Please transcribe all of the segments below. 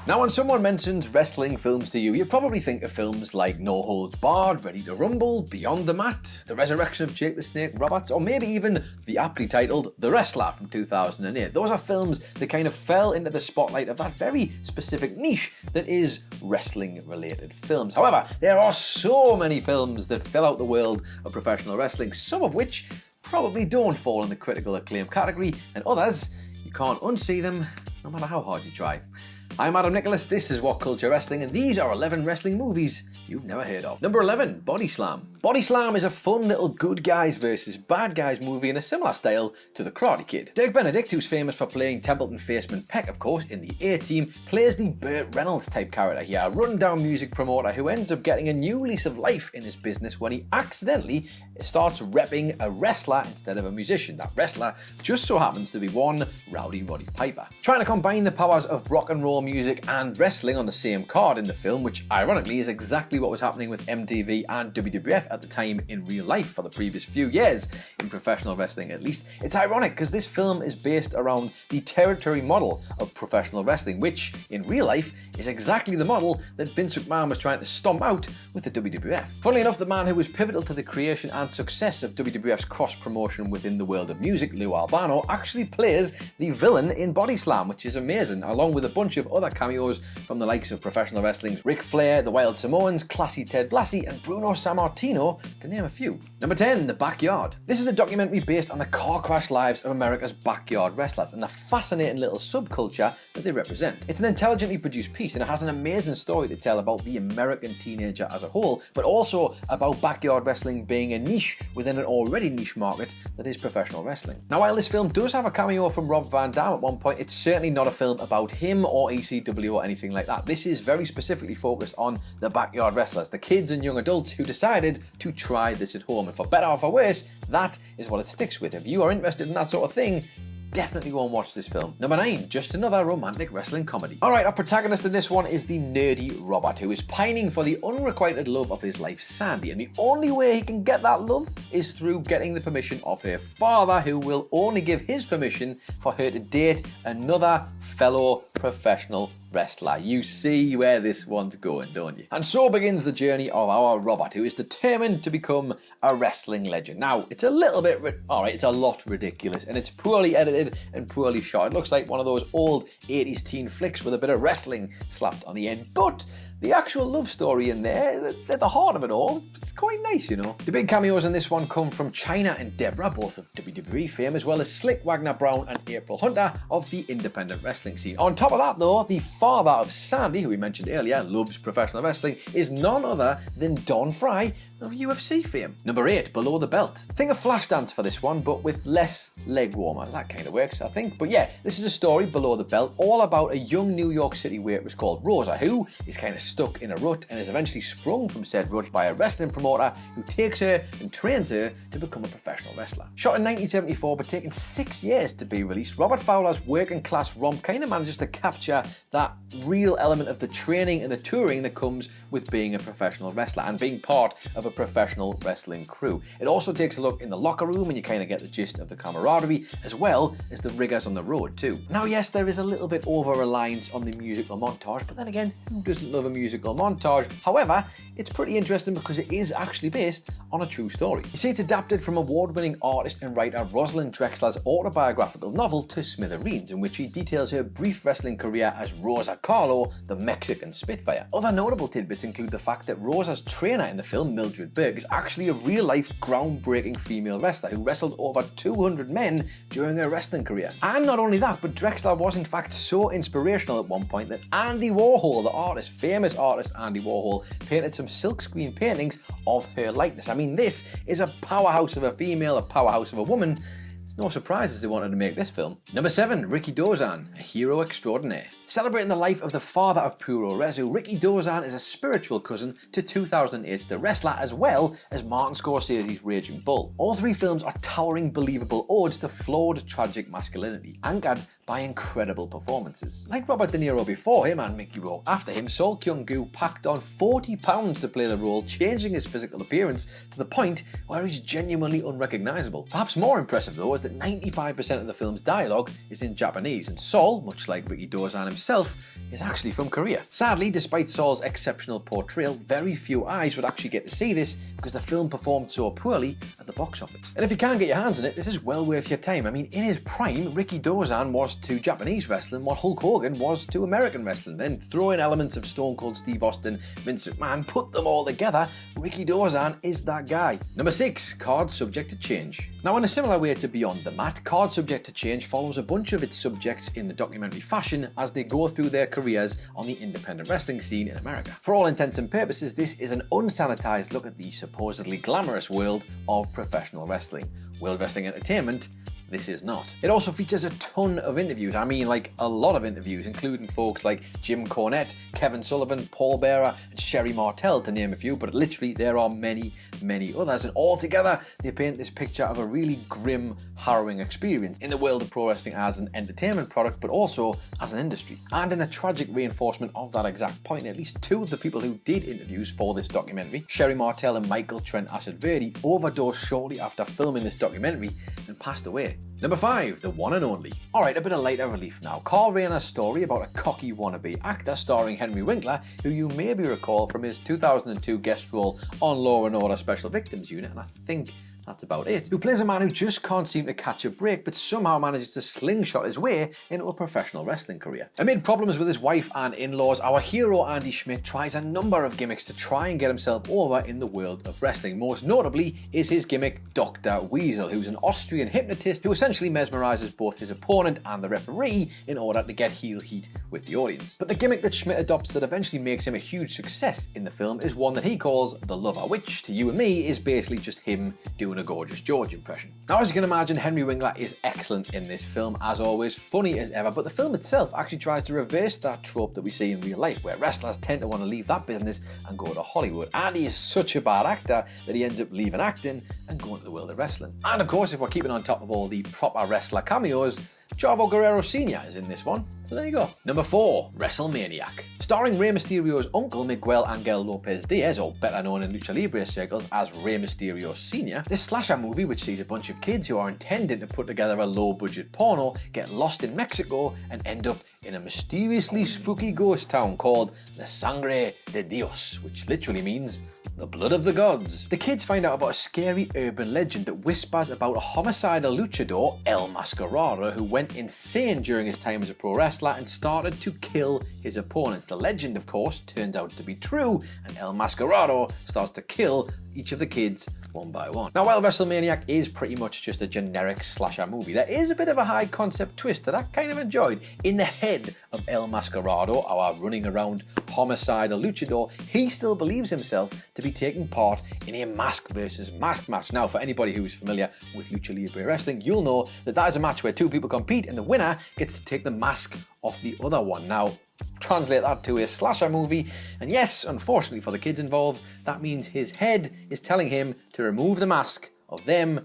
Now when someone mentions wrestling films to you, you probably think of films like No Holds Barred, Ready to Rumble, Beyond the Mat, The Resurrection of Jake the Snake Roberts, or maybe even the aptly titled The Wrestler from 2008. Those are films that kind of fell into the spotlight of that very specific niche that is wrestling-related films. However, there are so many films that fill out the world of professional wrestling, some of which probably don't fall in the critical acclaim category, and others, you can't unsee them no matter how hard you try. I'm Adam Nicholas, this is What Culture Wrestling, and these are 11 wrestling movies you've never heard of. Number 11, Body Slam. Body Slam is a fun little good guys versus bad guys movie in a similar style to The Karate Kid. Dirk Benedict, who's famous for playing Templeton Faceman Peck, of course, in the A-Team, plays the Burt Reynolds type character here, a run-down music promoter who ends up getting a new lease of life in his business when he accidentally starts repping a wrestler instead of a musician. That wrestler just so happens to be one Rowdy Roddy Piper. Trying to combine the powers of rock and roll music and wrestling on the same card in the film, which ironically is exactly what was happening with MTV and WWF at the time in real life for the previous few years in professional wrestling at least. It's ironic because this film is based around the territory model of professional wrestling, which in real life is exactly the model that Vince McMahon was trying to stomp out with the WWF. Funnily enough, the man who was pivotal to the creation and success of WWF's cross-promotion within the world of music, Lou Albano, actually plays the villain in Body Slam, which is amazing, along with a bunch of other cameos from the likes of professional wrestling's Ric Flair, the Wild Samoans, Classy Ted Blassie, and Bruno Sammartino, to name a few. Number 10, The Backyard. This is a documentary based on the car crash lives of America's backyard wrestlers and the fascinating little subculture that they represent. It's an intelligently produced piece and it has an amazing story to tell about the American teenager as a whole, but also about backyard wrestling being a niche within an already niche market that is professional wrestling. Now, while this film does have a cameo from Rob Van Dam at one point, it's certainly not a film about him or ECW or anything like that. This is very specifically focused on the backyard wrestlers, the kids and young adults who decided to try this at home. And for better or for worse, that is what it sticks with. If you are interested in that sort of thing, definitely go and watch this film. Number 9, just another romantic wrestling comedy. Alright, our protagonist in this one is the nerdy Robert, who is pining for the unrequited love of his life, Sandy, and the only way he can get that love is through getting the permission of her father, who will only give his permission for her to date another fellow professional wrestler. You see where this one's going, don't you? And so begins the journey of our Robert, who is determined to become a wrestling legend. Now, it's a little bit, it's a lot ridiculous, and it's poorly edited and poorly shot. It looks like one of those old 80s teen flicks with a bit of wrestling slapped on the end, but the actual love story in there, at the heart of it all, it's quite nice, you know. The big cameos in this one come from Chyna and Deborah, both of WWE fame, as well as Slick Wagner Brown and April Hunter of the independent wrestling scene. On top of that though, the father of Sandy, who we mentioned earlier, loves professional wrestling, is none other than Don Fry of UFC fame. Number 8, Below the Belt. Think of Flashdance for this one, but with less leg warmer. That kind of works, I think. But yeah, this is a story, Below the Belt, all about a young New York City waitress called Rosa, who is kind of stuck in a rut and is eventually sprung from said rut by a wrestling promoter who takes her and trains her to become a professional wrestler. Shot in 1974 but taking 6 years to be released, Robert Fowler's working class romp kind of manages to capture that real element of the training and the touring that comes with being a professional wrestler and being part of a professional wrestling crew. It also takes a look in the locker room and you kind of get the gist of the camaraderie as well as the rigors on the road too. Now yes, there is a little bit over-reliance on the musical montage, but then again, who doesn't love a musical montage? However, it's pretty interesting because it is actually based on a true story. You see, it's adapted from award-winning artist and writer Rosalind Drexler's autobiographical novel To Smithereens, in which she details her brief wrestling career as Rosa Carlo, the Mexican Spitfire. Other notable tidbits include the fact that Rosa's trainer in the film, Mildred Berg, is actually a real-life groundbreaking female wrestler who wrestled over 200 men during her wrestling career. And not only that, but Drexler was in fact so inspirational at one point that Andy Warhol, the artist, famous artist Andy Warhol, painted some silkscreen paintings of her likeness. I mean, this is a powerhouse of a female, a powerhouse of a woman. It's no surprises they wanted to make this film. Number 7, Rikidōzan, a hero extraordinaire. Celebrating the life of the father of Puroresu, Rikidōzan is a spiritual cousin to 2008's The Wrestler, as well as Martin Scorsese's Raging Bull. All three films are towering, believable odes to flawed, tragic masculinity, anchored by incredible performances. Like Robert De Niro before him and Mickey Rourke after him, Sol Kyung-gu packed on 40 pounds to play the role, changing his physical appearance to the point where he's genuinely unrecognisable. Perhaps more impressive though is that 95% of the film's dialogue is in Japanese, and Sol, much like Rikidōzan himself, is actually from Korea. Sadly, despite Sol's exceptional portrayal, very few eyes would actually get to see this because the film performed so poorly at the box office. And if you can't get your hands on it, this is well worth your time. I mean, in his prime, Rikidōzan was to Japanese wrestling what Hulk Hogan was to American wrestling. Then throw in elements of Stone Cold Steve Austin, Vince McMahon, put them all together, Rikidōzan is that guy. Number 6, Card Subject to Change. Now, in a similar way to Beyond the Mat, Card Subject to Change follows a bunch of its subjects in the documentary fashion as they go through their careers on the independent wrestling scene in America. For all intents and purposes, this is an unsanitized look at the supposedly glamorous world of professional wrestling. World Wrestling Entertainment, this is not. It also features a ton of interviews. I mean, like a lot of interviews, including folks like Jim Cornette, Kevin Sullivan, Paul Bearer, and Sherry Martel, to name a few, but literally there are many, many others, and all together they paint this picture of a really grim, harrowing experience in the world of pro wrestling as an entertainment product, but also as an industry. And in a tragic reinforcement of that exact point, at least 2 of the people who did interviews for this documentary, Sherry Martel and Michael Trent Acid-Verdi, overdosed shortly after filming this documentary and passed away. Number 5, the one and only. Alright, a bit of lighter relief now. Carl Rayner's story about a cocky wannabe actor starring Henry Winkler, who you maybe recall from his 2002 guest role on Law & Order Special Victims Unit, and I think that's about it. Who plays a man who just can't seem to catch a break, but somehow manages to slingshot his way into a professional wrestling career. Amid problems with his wife and in-laws, our hero Andy Schmidt tries a number of gimmicks to try and get himself over in the world of wrestling. Most notably is his gimmick Dr. Weasel, who's an Austrian hypnotist who essentially mesmerizes both his opponent and the referee in order to get heel heat with the audience. But the gimmick that Schmidt adopts that eventually makes him a huge success in the film is one that he calls the Lover, which to you and me is basically just him doing a Gorgeous George impression. Now, as you can imagine, Henry Winkler is excellent in this film, as always, funny as ever, but the film itself actually tries to reverse that trope that we see in real life, where wrestlers tend to want to leave that business and go to Hollywood. And he is such a bad actor that he ends up leaving acting and going to the world of wrestling. And of course, if we're keeping on top of all the proper wrestler cameos, Chavo Guerrero Sr. is in this one, so there you go. Number 4, Wrestlemaniac. Starring Rey Mysterio's uncle, Miguel Angel Lopez Diaz, or better known in Lucha Libre circles as Rey Mysterio Sr., this slasher movie, which sees a bunch of kids who are intending to put together a low-budget porno, get lost in Mexico and end up in a mysteriously spooky ghost town called La Sangre de Dios, which literally means the blood of the gods. The kids find out about a scary urban legend that whispers about a homicidal luchador, El Mascarado, who went insane during his time as a pro wrestler and started to kill his opponents. The legend, of course, turns out to be true, and El Mascarado starts to kill each of the kids one by one. Now, while Wrestlemaniac is pretty much just a generic slasher movie, there is a bit of a high concept twist that I kind of enjoyed. In the head of El Mascarado, our running around homicidal luchador, he still believes himself to be taking part in a mask versus mask match. Now, for anybody who's familiar with Lucha Libre wrestling, you'll know that that is a match where 2 people compete and the winner gets to take the mask off the other one. Now, translate that to a slasher movie, and yes, unfortunately for the kids involved, that means his head is telling him to remove the mask of them,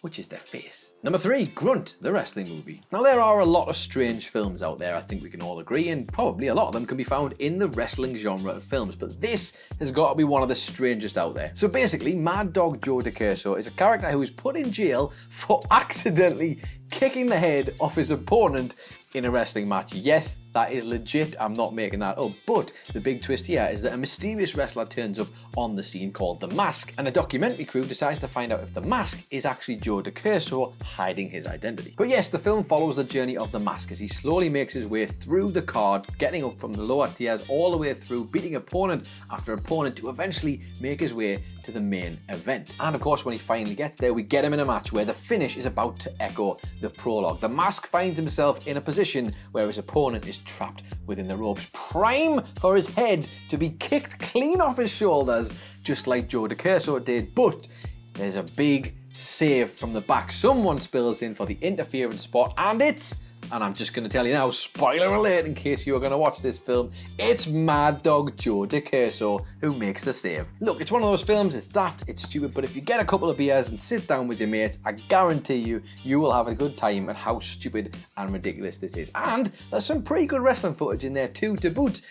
which is their face. Number 3, Grunt, the wrestling movie. Now, there are a lot of strange films out there, I think we can all agree, and probably a lot of them can be found in the wrestling genre of films, but this has got to be one of the strangest out there. So basically, Mad Dog Joe DeCurso is a character who is put in jail for accidentally kicking the head off his opponent in a wrestling match. Yes, that is legit, I'm not making that up, but the big twist here is that a mysterious wrestler turns up on the scene called The Mask, and a documentary crew decides to find out if The Mask is actually Joe DeCurso hiding his identity. But yes, the film follows the journey of The Mask as he slowly makes his way through the card, getting up from the lower tiers all the way through, beating opponent after opponent to eventually make his way to the main event. And of course, when he finally gets there, we get him in a match where the finish is about to echo the prologue. The Mask finds himself in a position where his opponent is trapped within the ropes, prime for his head to be kicked clean off his shoulders, just like Joe DeCurso did. But there's a big save from the back. Someone spills in for the interference spot, and I'm just going to tell you now, spoiler alert in case you're going to watch this film, it's Mad Dog Joe DeCurso who makes the save. Look, it's one of those films, it's daft, it's stupid, but if you get a couple of beers and sit down with your mates, I guarantee you will have a good time at how stupid and ridiculous this is. And there's some pretty good wrestling footage in there too to boot.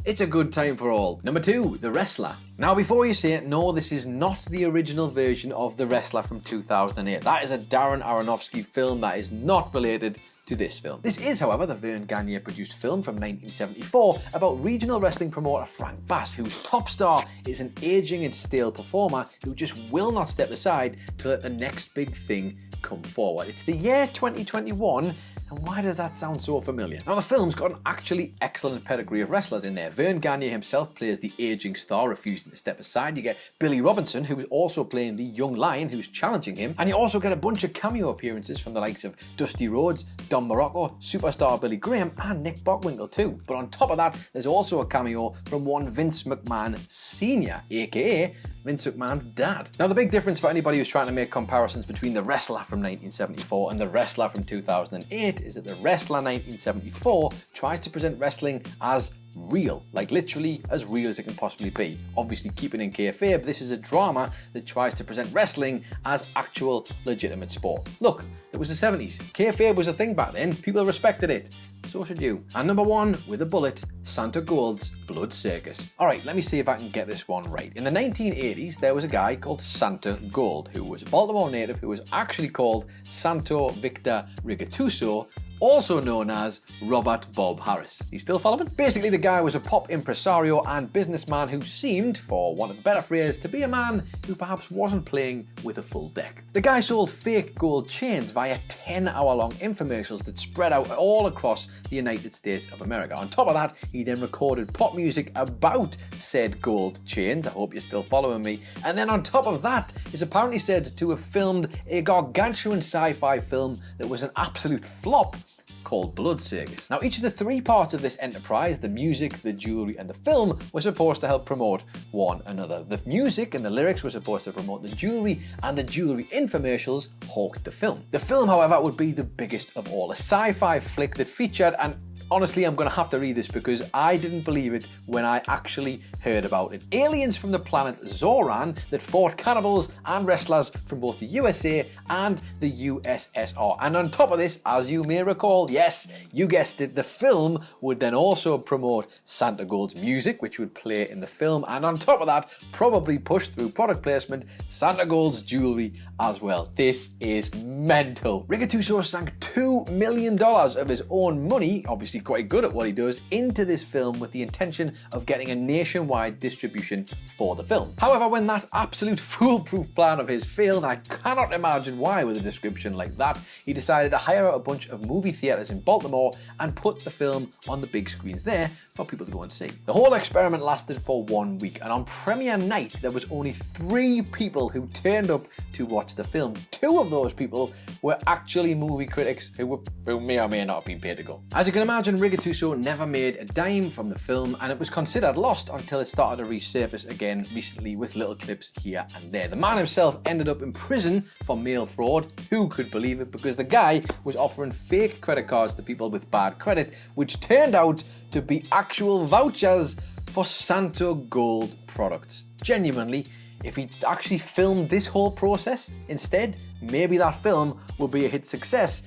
It's a good time for all. Number 2, The Wrestler. Now before you say it, no, this is not the original version of The Wrestler from 2008. That is a Darren Aronofsky film that is not related to this film. This is, however, the Vern Gagne produced film from 1974 about regional wrestling promoter Frank Bass, whose top star is an aging and stale performer who just will not step aside to let the next big thing come forward. It's the year 2021, and why does that sound so familiar? Now the film's got an actually excellent pedigree of wrestlers in there. Vern Gagne himself plays the aging star refusing to step aside. You get Billy Robinson, who's also playing the young lion who's challenging him, and you also get a bunch of cameo appearances from the likes of Dusty Rhodes, Don Morocco, superstar Billy Graham, and Nick Bockwinkel too. But on top of that, there's also a cameo from one Vince McMahon Sr., aka Vince McMahon's dad. Now the big difference for anybody who's trying to make comparisons between The Wrestler from 1974 and The Wrestler from 2008 is that The Wrestler 1974 tries to present wrestling as real, like literally as real as it can possibly be. Obviously keeping in kayfabe, this is a drama that tries to present wrestling as actual legitimate sport. Look, it was the 70s. Kayfabe was a thing back then. People respected it. So should you. And number 1, with a bullet, Santo Gold's Blood Circus. Alright, let me see if I can get this one right. In the 1980s, there was a guy called Santo Gold, who was a Baltimore native who was actually called Santo Victor Rikidōzan, also known as Robert Bob Harris. You still following? Basically, the guy was a pop impresario and businessman who seemed, for want of a better phrase, to be a man who perhaps wasn't playing with a full deck. The guy sold fake gold chains via 10-hour-long infomercials that spread out all across the United States of America. On top of that, he then recorded pop music about said gold chains. I hope you're still following me. And then on top of that, is apparently said to have filmed a gargantuan sci-fi film that was an absolute flop, called Blood Circus. Now each of the 3 parts of this enterprise, the music, the jewelry and the film, were supposed to help promote one another. The music and the lyrics were supposed to promote the jewelry, and the jewelry infomercials hawked the film. The film, however, would be the biggest of all, a sci-fi flick that featured, and honestly, I'm going to have to read this because I didn't believe it when I actually heard about it. Aliens from the planet Zoran that fought cannibals and wrestlers from both the USA and the USSR. And on top of this, as you may recall, yes, you guessed it, the film would then also promote Santo Gold's music, which would play in the film. And on top of that, probably push through product placement, Santo Gold's jewelry as well. This is mental. Rikidōzan sank $2 million of his own money, obviously quite good at what he does, into this film with the intention of getting a nationwide distribution for the film. However, when that absolute foolproof plan of his failed, and I cannot imagine why with a description like that, he decided to hire out a bunch of movie theatres in Baltimore and put the film on the big screens there for people to go and see. The whole experiment lasted for 1 week, and on premiere night there was only 3 people who turned up to watch the film. 2 of those people were actually movie critics who may or may not have been paid to go. As you can imagine, Rikidōzan never made a dime from the film, and it was considered lost until it started to resurface again recently with little clips here and there. The man himself ended up in prison for mail fraud. Who could believe it? Because the guy was offering fake credit cards to people with bad credit, which turned out to be actual vouchers for Santo Gold products. Genuinely, if he actually filmed this whole process instead, maybe that film would be a hit success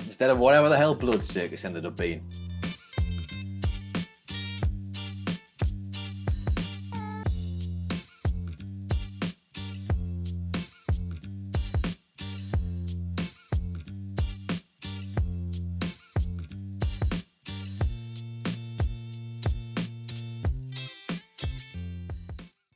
instead of whatever the hell Blood Circus ended up being.